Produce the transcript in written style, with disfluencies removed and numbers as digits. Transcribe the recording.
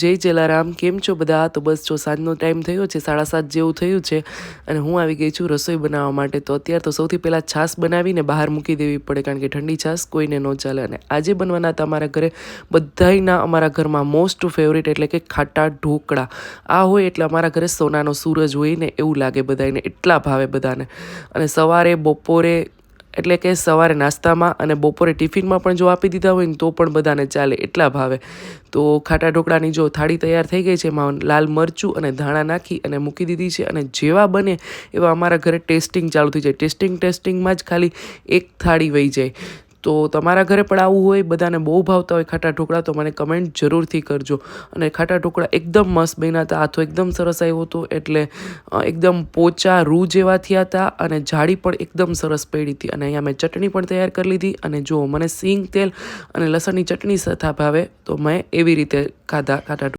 જય જલારામ, કેમ છો બધા? તો બસ જો સાંજનો ટાઈમ થયો છે, 7:30 જેવું થયું છે અને હું આવી ગઈ છું રસોઈ બનાવવા માટે. તો અત્યારે તો સૌથી પહેલાં છાશ બનાવીને બહાર મૂકી દેવી પડે, કારણ કે ઠંડી છાશ કોઈને ન ચાલે. અને આજે બનવાના તમારા ઘરે બધાયના અમારા ઘરમાં મોસ્ટ ફેવરિટ એટલે કે ખાટા ઢોકળા. આ હોય એટલે અમારા ઘરે સોનાનો સૂરજ હોય ને એવું લાગે બધાને, એટલા ભાવે બધાને. અને સવારે બપોરે એટલે કે સવારે નાસ્તામાં અને બપોરે ટિફિનમાં પણ જો આપી દીધા હોય ને તો પણ બધાને ચાલે, એટલા ભાવે. તો ખાટા ઢોકળાની જો થાળી તૈયાર થઈ ગઈ છે, એમાં લાલ મરચું અને ધાણા નાખી અને મૂકી દીધી છે. અને જેવા બને એવા અમારા ઘરે ટેસ્ટિંગ ચાલુ થઈ જાય. ટેસ્ટિંગમાં જ ખાલી એક થાળી વહી જાય. તો તમારા ઘરે પણ આવું હોય, બધાને બહુ ભાવતા હોય ખાટા ઢોકળા, તો મને કમેન્ટ જરૂરથી કરજો. અને ખાટા ઢોકળા એકદમ મસ્ત બન્યા હતા, આથો એકદમ સરસ આવ્યો હતો, એટલે એકદમ પોચા રૂ જેવા થયા હતા અને જાળી પણ એકદમ સરસ પડી હતી. અને અહીંયા મેં ચટણી પણ તૈયાર કરી લીધી. અને જો મને સિંગ તેલ અને લસણની ચટણી સાથે ભાવે તો મેં એવી રીતે ખાધા ખાટા